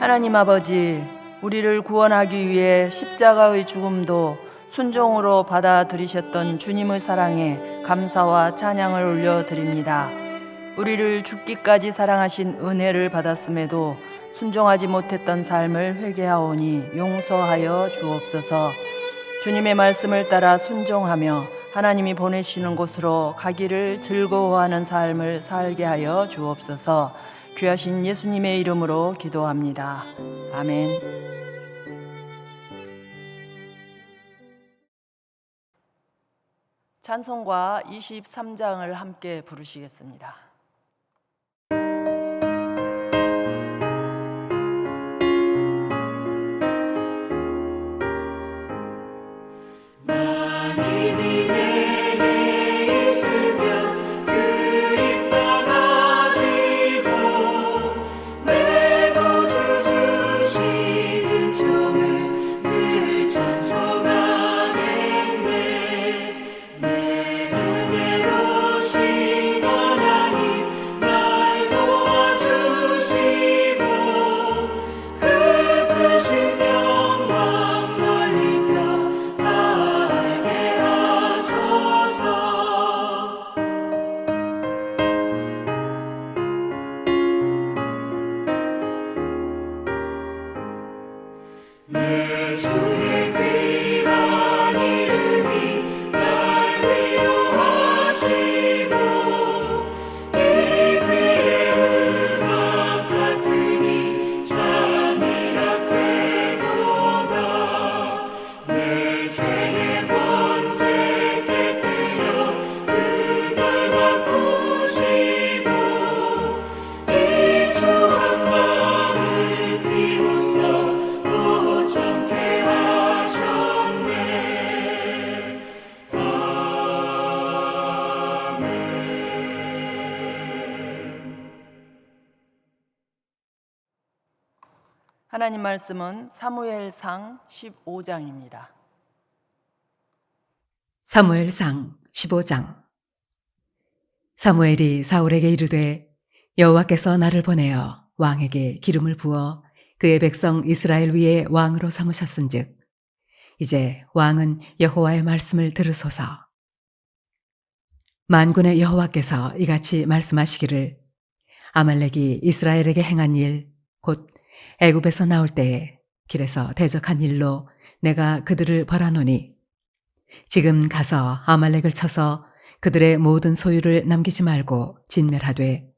하나님 아버지, 우리를 구원하기 위해 십자가의 죽음도 순종으로 받아들이셨던 주님의 사랑에 감사와 찬양을 올려드립니다. 우리를 죽기까지 사랑하신 은혜를 받았음에도 순종하지 못했던 삶을 회개하오니 용서하여 주옵소서. 주님의 말씀을 따라 순종하며 하나님이 보내시는 곳으로 가기를 즐거워하는 삶을 살게 하여 주옵소서. 귀하신 예수님의 이름으로 기도합니다. 아멘. 찬송가 23장을 함께 부르시겠습니다. 하나님 말씀은 사무엘상 15장입니다. 사무엘상 15장. 사무엘이 사울에게 이르되 여호와께서 나를 보내어 왕에게 기름을 부어 그의 백성 이스라엘 위에 왕으로 삼으셨은즉 이제 왕은 여호와의 말씀을 들으소서. 만군의 여호와께서 이같이 말씀하시기를 아말렉이 이스라엘에게 행한 일 곧 애굽에서 나올 때에 길에서 대적한 일로 내가 그들을 벌하노니 지금 가서 아말렉을 쳐서 그들의 모든 소유를 남기지 말고 진멸하되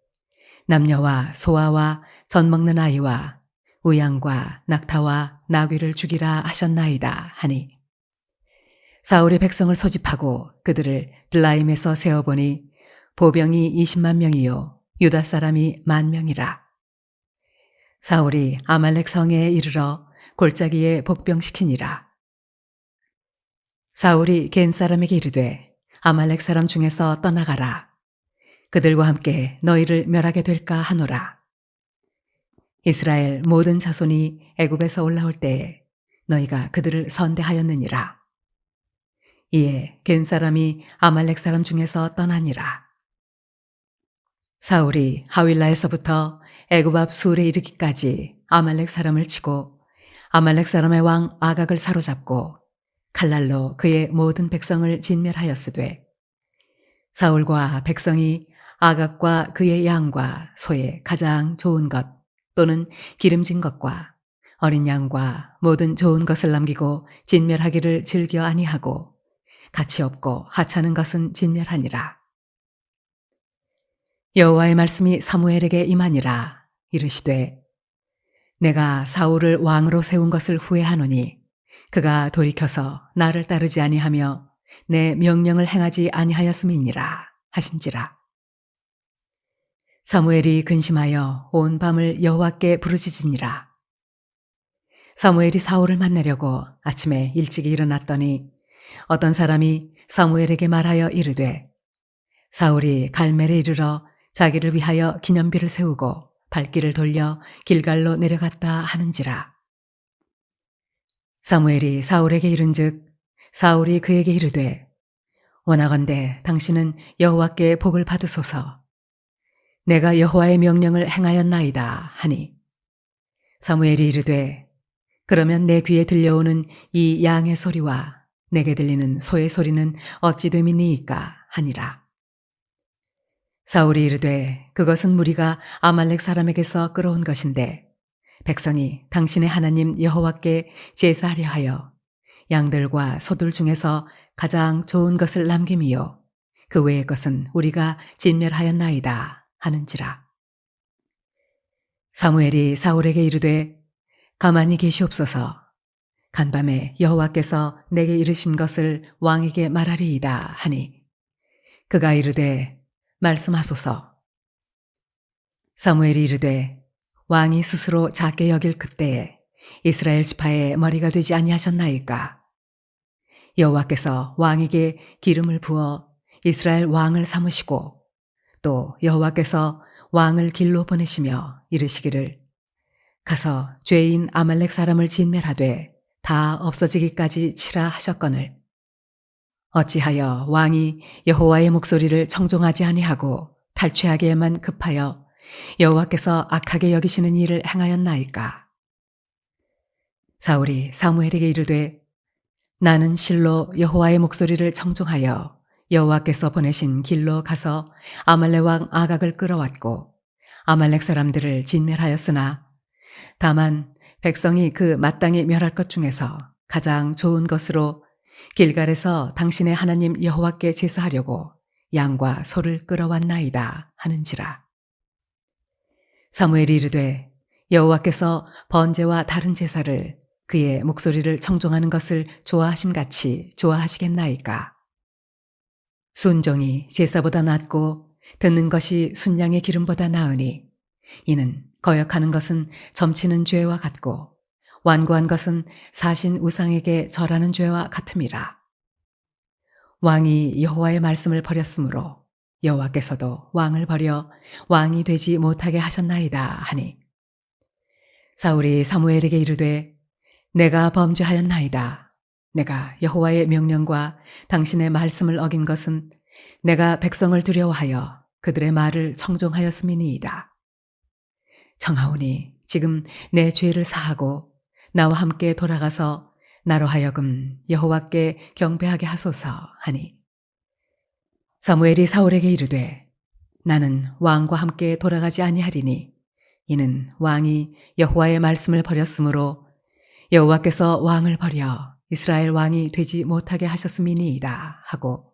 남녀와 소아와 젖 먹는 아이와 우양과 낙타와 나귀를 죽이라 하셨나이다 하니 사울이 백성을 소집하고 그들을 들라임에서 세어보니 보병이 20만 명이요 유다 사람이 10,000명이라. 사울이 아말렉 성에 이르러 골짜기에 복병시키니라. 사울이 겐 사람에게 이르되 아말렉 사람 중에서 떠나가라. 그들과 함께 너희를 멸하게 될까 하노라. 이스라엘 모든 자손이 애굽에서 올라올 때에 너희가 그들을 선대하였느니라. 이에 겐 사람이 아말렉 사람 중에서 떠나니라. 사울이 하윌라에서부터 애굽 앞 술에 이르기까지 아말렉 사람을 치고 아말렉 사람의 왕 아각을 사로잡고 칼날로 그의 모든 백성을 진멸하였으되 사울과 백성이 아각과 그의 양과 소의 가장 좋은 것 또는 기름진 것과 어린 양과 모든 좋은 것을 남기고 진멸하기를 즐겨 아니하고 가치 없고 하찮은 것은 진멸하니라. 여호와의 말씀이 사무엘에게 임하니라. 이르시되 내가 사울을 왕으로 세운 것을 후회하노니 그가 돌이켜서 나를 따르지 아니하며 내 명령을 행하지 아니하였음이니라 하신지라. 사무엘이 근심하여 온 밤을 여호와께 부르짖으니라. 사무엘이 사울을 만나려고 아침에 일찍이 일어났더니 어떤 사람이 사무엘에게 말하여 이르되 사울이 갈멜에 이르러 자기를 위하여 기념비를 세우고 발길을 돌려 길갈로 내려갔다 하는지라. 사무엘이 사울에게 이른즉 사울이 그에게 이르되 원하건대 당신은 여호와께 복을 받으소서. 내가 여호와의 명령을 행하였나이다 하니 사무엘이 이르되 그러면 내 귀에 들려오는 이 양의 소리와 내게 들리는 소의 소리는 어찌 됨이니이까 하니라. 사울이 이르되 그것은 무리가 아말렉 사람에게서 끌어온 것인데 백성이 당신의 하나님 여호와께 제사하려 하여 양들과 소들 중에서 가장 좋은 것을 남김이요 그 외의 것은 우리가 진멸하였나이다 하는지라. 사무엘이 사울에게 이르되 가만히 계시옵소서. 간밤에 여호와께서 내게 이르신 것을 왕에게 말하리이다 하니 그가 이르되 말씀하소서. 사무엘이 이르되 왕이 스스로 작게 여길 그때에 이스라엘 지파의 머리가 되지 아니하셨나이까. 여호와께서 왕에게 기름을 부어 이스라엘 왕을 삼으시고 또 여호와께서 왕을 길로 보내시며 이르시기를 가서 죄인 아말렉 사람을 진멸하되 다 없어지기까지 치라 하셨거늘 어찌하여 왕이 여호와의 목소리를 청종하지 아니하고 탈취하기에만 급하여 여호와께서 악하게 여기시는 일을 행하였나이까. 사울이 사무엘에게 이르되 나는 실로 여호와의 목소리를 청종하여 여호와께서 보내신 길로 가서 아말렉 왕 아각을 끌어왔고 아말렉 사람들을 진멸하였으나 다만 백성이 그 마땅히 멸할 것 중에서 가장 좋은 것으로 길갈에서 당신의 하나님 여호와께 제사하려고 양과 소를 끌어왔나이다 하는지라. 사무엘이 이르되 여호와께서 번제와 다른 제사를 그의 목소리를 청종하는 것을 좋아하심같이 좋아하시겠나이까. 순종이 제사보다 낫고 듣는 것이 순양의 기름보다 나으니 이는 거역하는 것은 점치는 죄와 같고 완고한 것은 사신 우상에게 절하는 죄와 같음이라. 왕이 여호와의 말씀을 버렸으므로 여호와께서도 왕을 버려 왕이 되지 못하게 하셨나이다 하니 사울이 사무엘에게 이르되 내가 범죄하였나이다. 내가 여호와의 명령과 당신의 말씀을 어긴 것은 내가 백성을 두려워하여 그들의 말을 청종하였음이니이다. 청하오니 지금 내 죄를 사하고 나와 함께 돌아가서 나로 하여금 여호와께 경배하게 하소서 하니 사무엘이 사울에게 이르되 나는 왕과 함께 돌아가지 아니하리니 이는 왕이 여호와의 말씀을 버렸으므로 여호와께서 왕을 버려 이스라엘 왕이 되지 못하게 하셨음이니이다 하고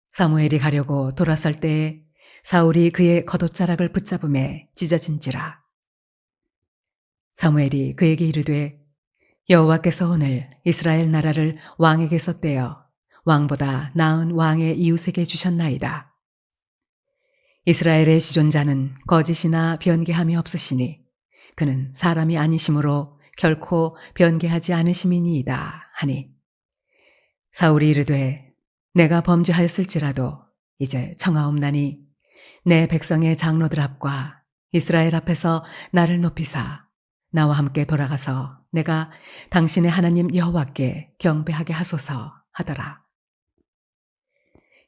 사무엘이 가려고 돌아설 때에 사울이 그의 겉옷자락을 붙잡음에 찢어진지라. 사무엘이 그에게 이르되 여호와께서 오늘 이스라엘 나라를 왕에게서 떼어 왕보다 나은 왕의 이웃에게 주셨나이다. 이스라엘의 지존자는 거짓이나 변개함이 없으시니 그는 사람이 아니심으로 결코 변개하지 않으심이니이다 하니 사울이 이르되 내가 범죄하였을지라도 이제 청하옵나니 내 백성의 장로들 앞과 이스라엘 앞에서 나를 높이사 나와 함께 돌아가서 내가 당신의 하나님 여호와께 경배하게 하소서 하더라.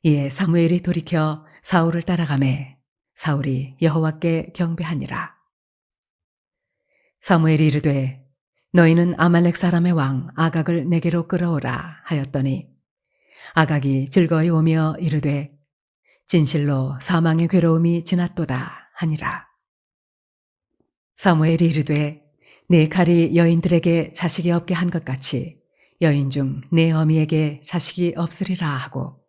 이에 사무엘이 돌이켜 사울을 따라가매 사울이 여호와께 경배하니라. 사무엘이 이르되 너희는 아말렉 사람의 왕 아각을 내게로 끌어오라 하였더니 아각이 즐거이 오며 이르되 진실로 사망의 괴로움이 지났도다 하니라. 사무엘이 이르되 네 칼이 여인들에게 자식이 없게 한 것 같이 여인 중 내 어미에게 자식이 없으리라 하고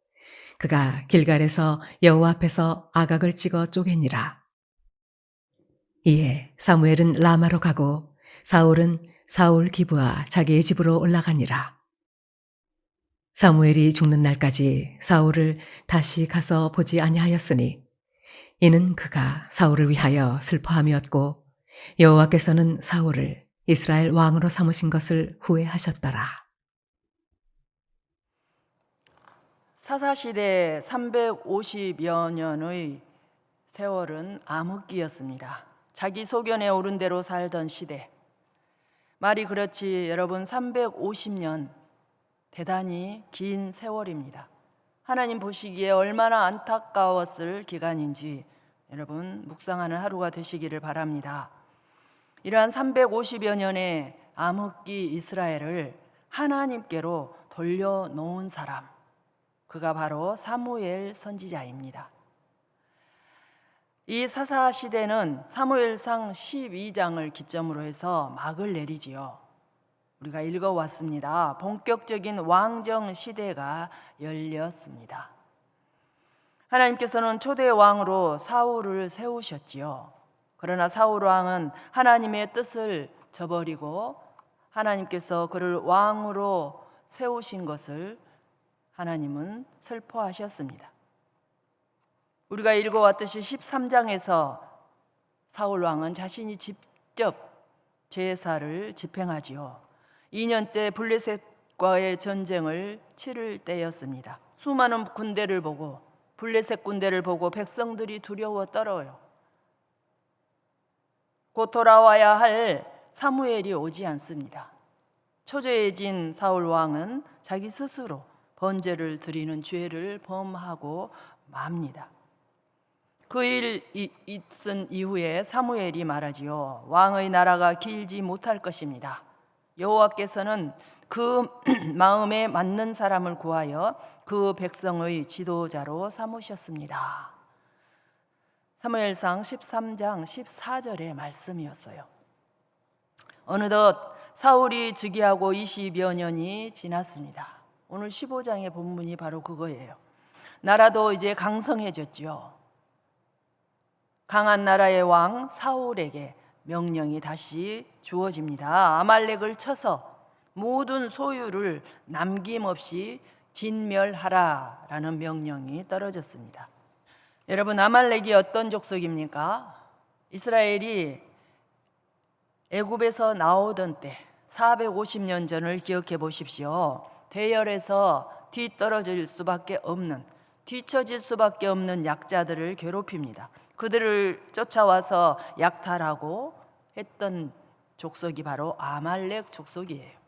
그가 길갈에서 여호와 앞에서 아각을 찍어 쪼개니라. 이에 사무엘은 라마로 가고 사울은 사울 기브와 자기의 집으로 올라가니라. 사무엘이 죽는 날까지 사울을 다시 가서 보지 아니하였으니 이는 그가 사울을 위하여 슬퍼함이었고 여호와께서는 사울을 이스라엘 왕으로 삼으신 것을 후회하셨더라. 사사시대 350여 년의 세월은 암흑기였습니다. 자기 소견에 오른 대로 살던 시대. 말이 그렇지 여러분 350년 대단히 긴 세월입니다. 하나님 보시기에 얼마나 안타까웠을 기간인지 여러분 묵상하는 하루가 되시기를 바랍니다. 이러한 350여 년의 암흑기 이스라엘을 하나님께로 돌려놓은 사람, 그가 바로 사무엘 선지자입니다. 이 사사시대는 사무엘상 12장을 기점으로 해서 막을 내리지요. 우리가 읽어왔습니다. 본격적인 왕정 시대가 열렸습니다. 하나님께서는 초대 왕으로 사울을 세우셨지요. 그러나 사울 왕은 하나님의 뜻을 저버리고 하나님께서 그를 왕으로 세우신 것을 하나님은 슬퍼하셨습니다. 우리가 읽어왔듯이 13장에서 사울 왕은 자신이 직접 제사를 집행하지요. 2년째 블레셋과의 전쟁을 치를 때였습니다. 수많은 군대를 보고 블레셋 군대를 보고 백성들이 두려워 떨어요. 곧 돌아와야 할 사무엘이 오지 않습니다. 초조해진 사울 왕은 자기 스스로 번제를 드리는 죄를 범하고 맙니다. 그 일 있은 이후에 사무엘이 말하지요. 왕의 나라가 길지 못할 것입니다. 여호와께서는 그 마음에 맞는 사람을 구하여 그 백성의 지도자로 삼으셨습니다. 사무엘상 13장 14절의 말씀이었어요. 어느덧 사울이 즉위하고 20여 년이 지났습니다. 오늘 15장의 본문이 바로 그거예요. 나라도 이제 강성해졌지요. 강한 나라의 왕 사울에게 명령이 다시 주어집니다. 아말렉을 쳐서 모든 소유를 남김없이 진멸하라라는 명령이 떨어졌습니다. 여러분, 아말렉이 어떤 족속입니까? 이스라엘이 애굽에서 나오던 때 450년 전을 기억해 보십시오. 대열에서 뒤떨어질 수밖에 없는, 뒤처질 수밖에 없는 약자들을 괴롭힙니다. 그들을 쫓아와서 약탈하고 했던 족속이 바로 아말렉 족속이에요.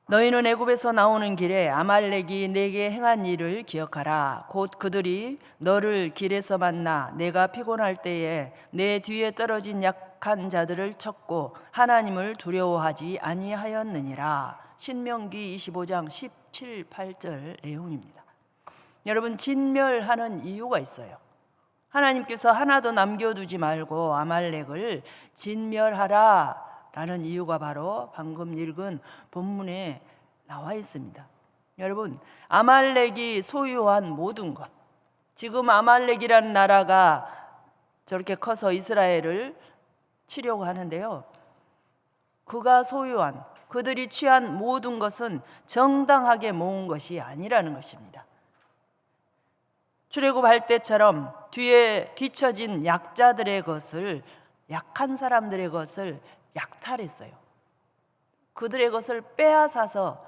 너희는 애굽에서 나오는 길에 아말렉이 내게 행한 일을 기억하라. 곧 그들이 너를 길에서 만나 내가 피곤할 때에 내 뒤에 떨어진 약한 자들을 쳤고 하나님을 두려워하지 아니하였느니라. 신명기 25장 17, 18절 내용입니다. 여러분, 진멸하는 이유가 있어요. 하나님께서 하나도 남겨두지 말고 아말렉을 진멸하라 라는 이유가 바로 방금 읽은 본문에 나와 있습니다. 여러분, 아말렉이 소유한 모든 것, 지금 아말렉이라는 나라가 저렇게 커서 이스라엘을 치려고 하는데요, 그가 소유한, 그들이 취한 모든 것은 정당하게 모은 것이 아니라는 것입니다. 출애굽할 때처럼 뒤에 뒤처진 약자들의 것을, 약한 사람들의 것을 약탈했어요. 그들의 것을 빼앗아서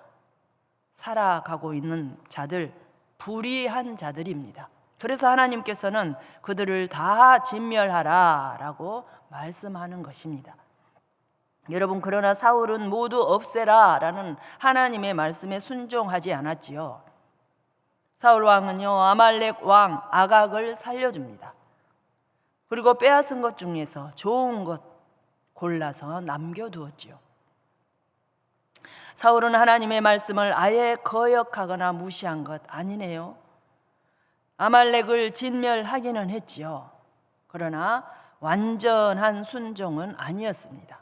살아가고 있는 자들, 불의한 자들입니다. 그래서 하나님께서는 그들을 다 진멸하라라고 말씀하는 것입니다. 여러분, 그러나 사울은 모두 없애라라는 하나님의 말씀에 순종하지 않았지요. 사울 왕은요, 아말렉 왕 아각을 살려줍니다. 그리고 빼앗은 것 중에서 좋은 것 골라서 남겨두었지요. 사울은 하나님의 말씀을 아예 거역하거나 무시한 것 아니네요. 아말렉을 진멸하기는 했지요. 그러나 완전한 순종은 아니었습니다.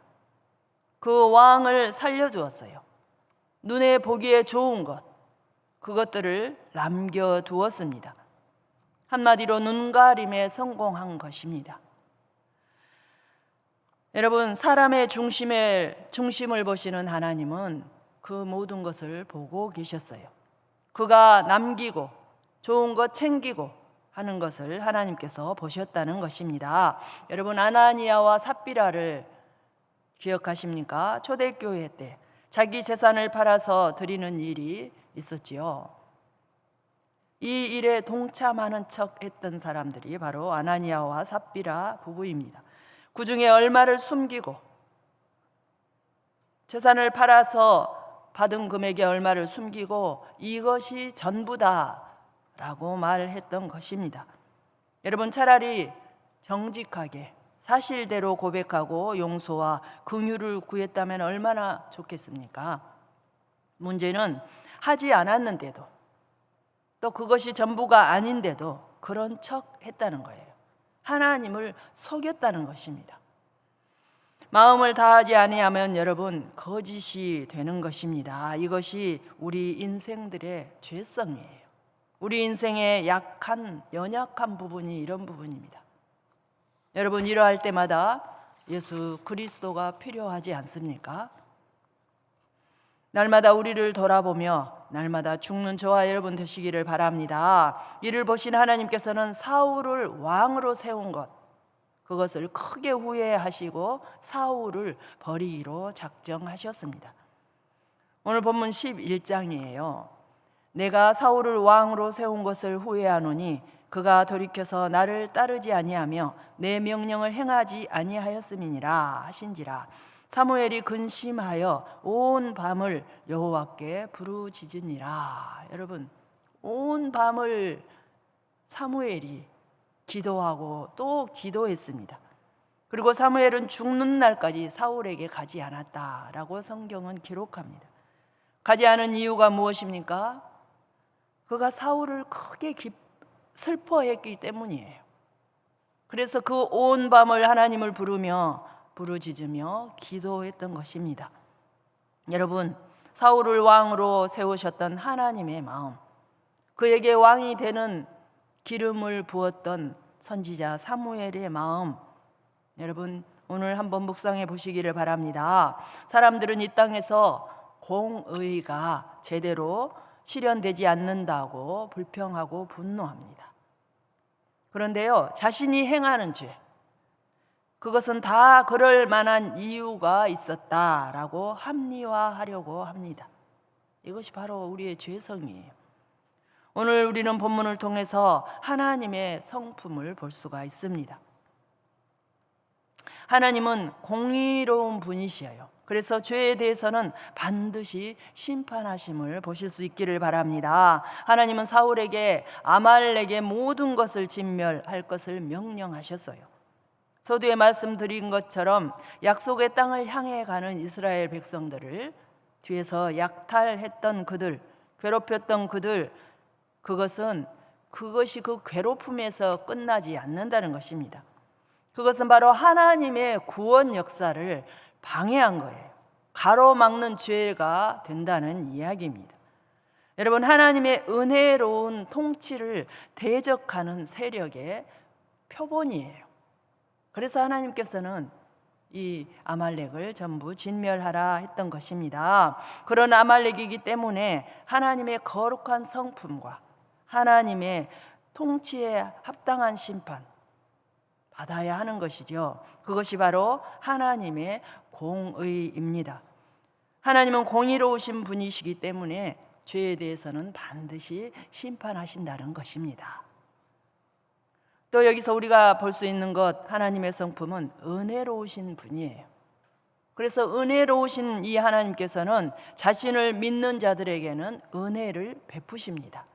그 왕을 살려두었어요. 눈에 보기에 좋은 것, 그것들을 남겨두었습니다. 한마디로 눈가림에 성공한 것입니다. 여러분, 사람의 중심을 보시는 하나님은 그 모든 것을 보고 계셨어요. 그가 남기고 좋은 것 챙기고 하는 것을 하나님께서 보셨다는 것입니다. 여러분, 아나니아와 삽비라를 기억하십니까? 초대교회 때 자기 재산을 팔아서 드리는 일이 있었지요. 이 일에 동참하는 척 했던 사람들이 바로 아나니아와 삽비라 부부입니다. 그 중에 얼마를 숨기고 재산을 팔아서 받은 금액의 얼마를 숨기고 이것이 전부다라고 말했던 것입니다. 여러분, 차라리 정직하게 사실대로 고백하고 용서와 긍휼을 구했다면 얼마나 좋겠습니까? 문제는 하지 않았는데도, 또 그것이 전부가 아닌데도 그런 척 했다는 거예요. 하나님을 속였다는 것입니다. 마음을 다하지 아니하면 여러분 거짓이 되는 것입니다. 이것이 우리 인생들의 죄성이에요. 우리 인생의 연약한 부분이 이런 부분입니다. 여러분, 이러할 때마다 예수 그리스도가 필요하지 않습니까? 날마다 우리를 돌아보며 날마다 죽는 저와 여러분 되시기를 바랍니다. 이를 보신 하나님께서는 사울을 왕으로 세운 것, 그것을 크게 후회하시고 사울을 버리기로 작정하셨습니다. 오늘 본문 11장이에요. 내가 사울을 왕으로 세운 것을 후회하노니 그가 돌이켜서 나를 따르지 아니하며 내 명령을 행하지 아니하였음이니라 하신지라. 사무엘이 근심하여 온 밤을 여호와께 부르짖으니라. 여러분, 온 밤을 사무엘이 기도하고 또 기도했습니다. 그리고 사무엘은 죽는 날까지 사울에게 가지 않았다라고 성경은 기록합니다. 가지 않은 이유가 무엇입니까? 그가 사울을 크게 슬퍼했기 때문이에요. 그래서 그 온 밤을 하나님을 부르짖으며 기도했던 것입니다. 여러분, 사울을 왕으로 세우셨던 하나님의 마음, 그에게 왕이 되는 기름을 부었던 선지자 사무엘의 마음, 여러분 오늘 한번 묵상해 보시기를 바랍니다. 사람들은 이 땅에서 공의가 제대로 실현되지 않는다고 불평하고 분노합니다. 그런데요, 자신이 행하는 죄, 그것은 다 그럴 만한 이유가 있었다라고 합리화하려고 합니다. 이것이 바로 우리의 죄성이에요. 오늘 우리는 본문을 통해서 하나님의 성품을 볼 수가 있습니다. 하나님은 공의로운 분이시에요. 그래서 죄에 대해서는 반드시 심판하심을 보실 수 있기를 바랍니다. 하나님은 사울에게 아말렉의 모든 것을 진멸할 것을 명령하셨어요. 서두에 말씀드린 것처럼 약속의 땅을 향해 가는 이스라엘 백성들을 뒤에서 약탈했던 그들, 괴롭혔던 그들, 그것이 그 괴롭힘에서 끝나지 않는다는 것입니다. 그것은 바로 하나님의 구원 역사를 방해한 거예요. 가로막는 죄가 된다는 이야기입니다. 여러분, 하나님의 은혜로운 통치를 대적하는 세력의 표본이에요. 그래서 하나님께서는 이 아말렉을 전부 진멸하라 했던 것입니다. 그런 아말렉이기 때문에 하나님의 거룩한 성품과 하나님의 통치에 합당한 심판 받아야 하는 것이죠. 그것이 바로 하나님의 공의입니다. 하나님은 공의로우신 분이시기 때문에 죄에 대해서는 반드시 심판하신다는 것입니다. 또 여기서 우리가 볼 수 있는 것, 하나님의 성품은 은혜로우신 분이에요. 그래서 은혜로우신 이 하나님께서는 자신을 믿는 자들에게는 은혜를 베푸십니다.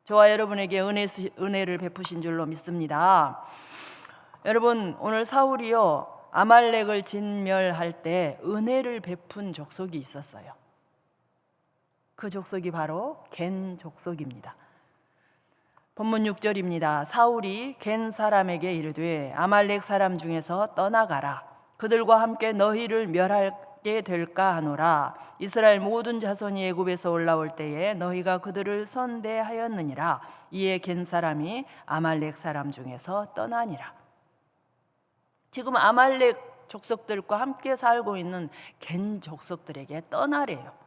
저와 여러분에게 은혜를 베푸신 줄로 믿습니다. 여러분, 오늘 사울이요 아말렉을 진멸할 때 은혜를 베푼 족속이 있었어요. 그 족속이 바로 겐 족속입니다. 본문 6절입니다. 사울이 겐 사람에게 이르되 아말렉 사람 중에서 떠나가라. 그들과 함께 너희를 멸하게 될까 하노라. 이스라엘 모든 자손이 애굽에서 올라올 때에 너희가 그들을 선대하였느니라. 이에 겐 사람이 아말렉 사람 중에서 떠나니라. 지금 아말렉 족속들과 함께 살고 있는 겐 족속들에게 떠나래요.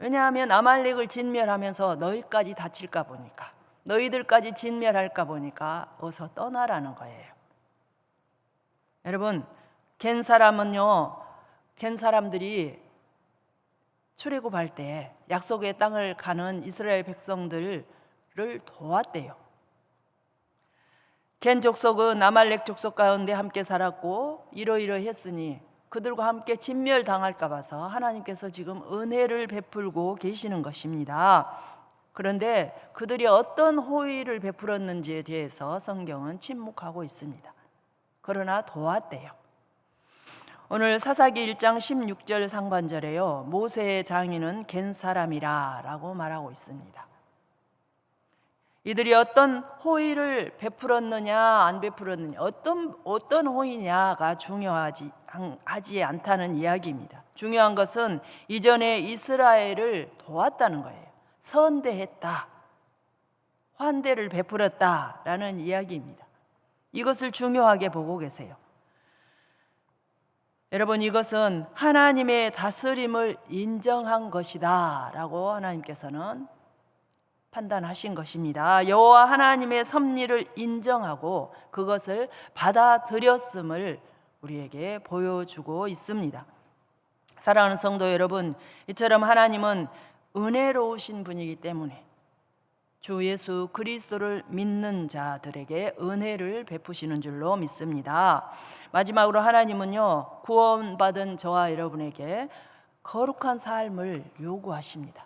왜냐하면 아말렉을 진멸하면서 너희까지 다칠까 보니까, 너희들까지 진멸할까 보니까 어서 떠나라는 거예요. 여러분, 겐 사람들이 출애굽할 때 약속의 땅을 가는 이스라엘 백성들을 도왔대요. 겐 족속은 아말렉 족속 가운데 함께 살았고 이러이러했으니 그들과 함께 진멸당할까 봐서 하나님께서 지금 은혜를 베풀고 계시는 것입니다. 그런데 그들이 어떤 호의를 베풀었는지에 대해서 성경은 침묵하고 있습니다. 그러나 도왔대요. 오늘 사사기 1장 16절 상반절에요. 모세의 장인은 갠 사람이라 라고 말하고 있습니다. 이들이 어떤 호의를 베풀었느냐 안 베풀었느냐, 어떤 호의냐가 중요하지 않다는 이야기입니다. 중요한 것은 이전에 이스라엘을 도왔다는 거예요. 선대했다, 환대를 베풀었다라는 이야기입니다. 이것을 중요하게 보고 계세요. 여러분, 이것은 하나님의 다스림을 인정한 것이다 라고 하나님께서는 판단하신 것입니다. 여호와 하나님의 섭리를 인정하고 그것을 받아들였음을 우리에게 보여주고 있습니다. 사랑하는 성도 여러분, 이처럼 하나님은 은혜로우신 분이기 때문에 주 예수 그리스도를 믿는 자들에게 은혜를 베푸시는 줄로 믿습니다. 마지막으로 하나님은요, 구원받은 저와 여러분에게 거룩한 삶을 요구하십니다.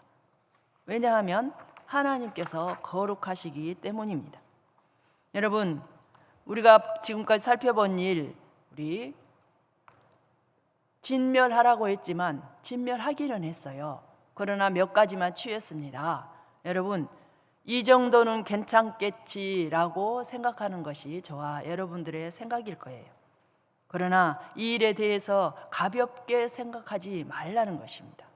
왜냐하면 하나님께서 거룩하시기 때문입니다. 여러분, 우리가 지금까지 살펴본 일, 우리 진멸하라고 했지만 진멸하기는 했어요. 그러나 몇 가지만 취했습니다. 여러분, 이 정도는 괜찮겠지라고 생각하는 것이 저와 여러분들의 생각일 거예요. 그러나 이 일에 대해서 가볍게 생각하지 말라는 것입니다.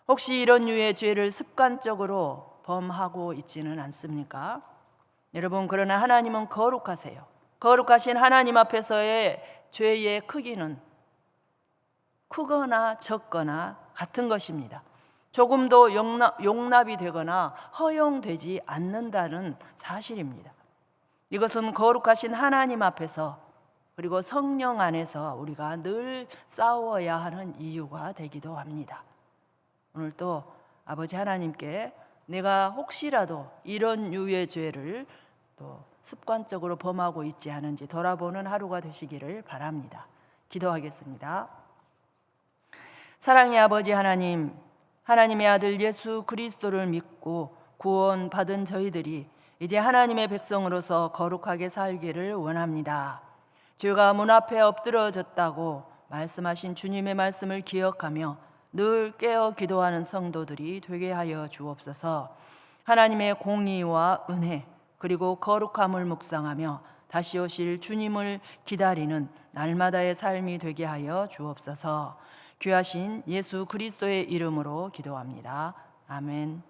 혹시 이런 류의 죄를 습관적으로 범하고 있지는 않습니까? 여러분, 그러나 하나님은 거룩하세요. 거룩하신 하나님 앞에서의 죄의 크기는 크거나 적거나 같은 것입니다. 조금도 용납이 되거나 허용되지 않는다는 사실입니다. 이것은 거룩하신 하나님 앞에서, 그리고 성령 안에서 우리가 늘 싸워야 하는 이유가 되기도 합니다. 오늘 또 아버지 하나님께 내가 혹시라도 이런 류의 죄를 또 습관적으로 범하고 있지 않은지 돌아보는 하루가 되시기를 바랍니다. 기도하겠습니다. 사랑의 아버지 하나님, 하나님의 아들 예수 그리스도를 믿고 구원받은 저희들이 이제 하나님의 백성으로서 거룩하게 살기를 원합니다. 죄가 문 앞에 엎드러졌다고 말씀하신 주님의 말씀을 기억하며 늘 깨어 기도하는 성도들이 되게 하여 주옵소서. 하나님의 공의와 은혜 그리고 거룩함을 묵상하며 다시 오실 주님을 기다리는 날마다의 삶이 되게 하여 주옵소서. 귀하신 예수 그리스도의 이름으로 기도합니다. 아멘.